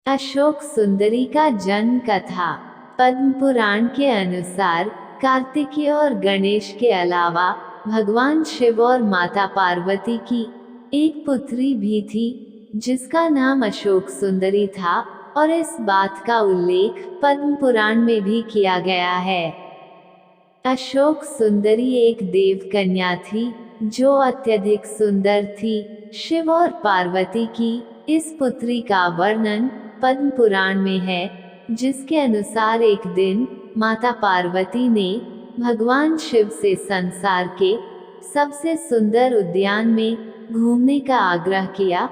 अशोक सुंदरी का जन्म कथा। पद्म पुराण के अनुसार कार्तिकेय और गणेश के अलावा भगवान शिव और माता पार्वती की एक पुत्री भी थी जिसका नाम अशोक सुंदरी था, और इस बात का उल्लेख पद्म पुराण में भी किया गया है। अशोक सुंदरी एक देव कन्या थी जो अत्यधिक सुंदर थी। शिव और पार्वती की इस पुत्री का वर्णन पद्म पुराण में है, जिसके अनुसार एक दिन माता पार्वती ने भगवान शिव से संसार के सबसे सुंदर उद्यान में घूमने का आग्रह किया।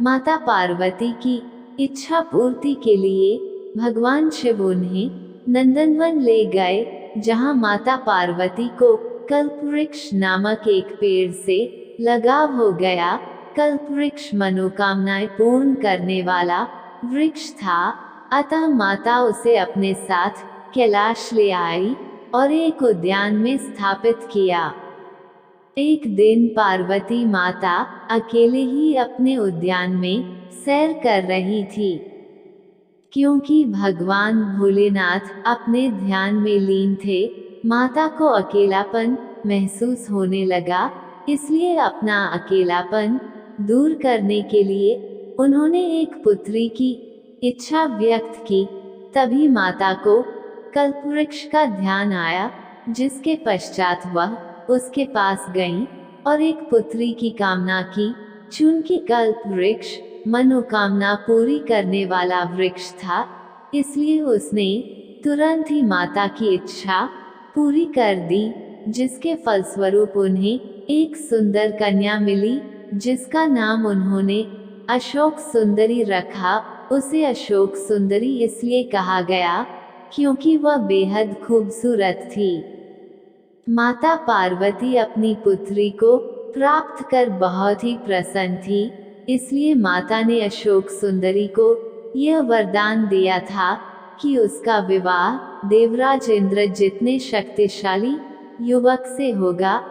माता पार्वती की इच्छा पूर्ति के लिए भगवान शिव उन्हें नंदनवन ले गए, जहां माता पार्वती को कल्पवृक्ष नामक एक पेड़ से लगाव हो गया। कल्पवृक्ष मनोकामनाएं पूर्ण करने वाला वृक्ष था, अतः माता उसे अपने साथ कैलाश ले आई और एक उद्यान में स्थापित किया। एक दिन पार्वती माता अकेले ही अपने उद्यान में सैर कर रही थी। क्योंकि भगवान भोलेनाथ अपने ध्यान में लीन थे, माता को अकेलापन महसूस होने लगा। इसलिए अपना अकेलापन दूर करने के लिए उन्होंने एक पुत्री की इच्छा व्यक्त की। तभी माता को कल्पवृक्ष का ध्यान आया, जिसके पश्चात वह उसके पास गईं और एक पुत्री की कामना की। चूंकि कल्पवृक्ष मनोकामना पूरी करने वाला वृक्ष था, इसलिए उसने तुरंत ही माता की इच्छा पूरी कर दी, जिसके फलस्वरूप उन्हें एक सुंदर कन्या मिली, जिसका नाम उन्होंने अशोक सुंदरी रखा। उसे अशोक सुंदरी इसलिए कहा गया क्योंकि वह बेहद खूबसूरत थी। माता पार्वती अपनी पुत्री को प्राप्त कर बहुत ही प्रसन्न थी, इसलिए माता ने अशोक सुंदरी को यह वरदान दिया था कि उसका विवाह देवराज इंद्र जितने शक्तिशाली युवक से होगा।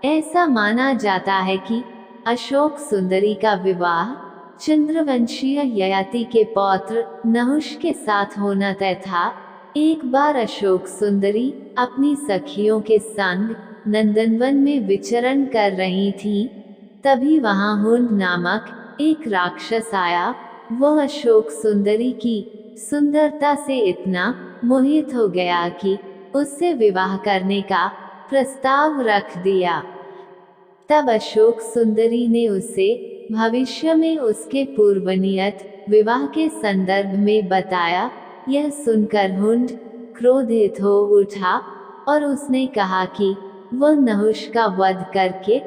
ऐसा माना जाता है कि अशोक सुंदरी का विवाह चंद्रवंशीय ययाति के पौत्र नहुष के साथ होना तय था। एक बार अशोक सुंदरी अपनी सखियों के संग नंदनवन में विचरण कर रही थी। तभी वहां हुंड नामक एक राक्षस आया। वह अशोक सुंदरी की सुंदरता से इतना मोहित हो गया कि उससे विवाह करने का प्रस्ताव रख दिया। तब अशोक सुंदरी ने उसे भविष्य में उसके पूर्वनियत विवाह के संदर्भ में बताया। यह सुनकर हुंड क्रोधित हो उठा और उसने कहा कि वह नहुष का वध करके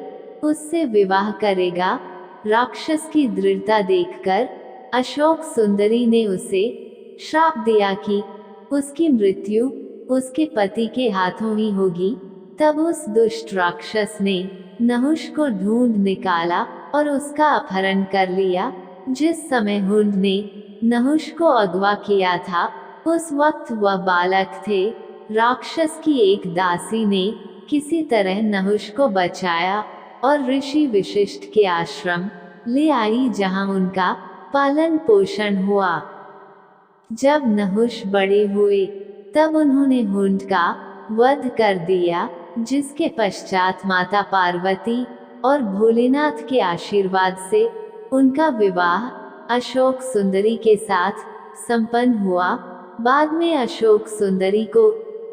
उससे विवाह करेगा। राक्षस की दृढ़ता देखकर अशोक सुंदरी ने उसे श्राप दिया कि उसकी मृत्यु उसके पति के हाथों ही होगी। तब उस दुष्ट राक्षस ने नहुष को ढूंढ निकाला और उसका अपहरण कर लिया। जिस समय हुंड ने नहुष को अगवा किया था, उस वक्त वह बालक थे। राक्षस की एक दासी ने किसी तरह नहुष को बचाया और ऋषि वशिष्ठ के आश्रम ले आई, जहां उनका पालन पोषण हुआ। जब नहुष बड़े हुए तब उन्होंने हुंड का वध कर दिया, जिसके पश्चात माता पार्वती और भोलेनाथ के आशीर्वाद से उनका विवाह अशोक सुंदरी के साथ संपन्न हुआ। बाद में अशोक सुंदरी को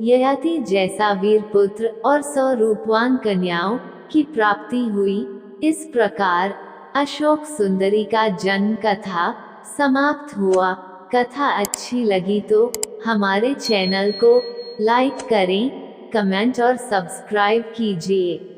ययाति जैसा वीर पुत्र और 100 रूपवान कन्याओं की प्राप्ति हुई। इस प्रकार अशोक सुंदरी का जन्म कथा समाप्त हुआ। कथा अच्छी लगी तो हमारे चैनल को लाइक करें, कमेंट और सब्सक्राइब कीजिए।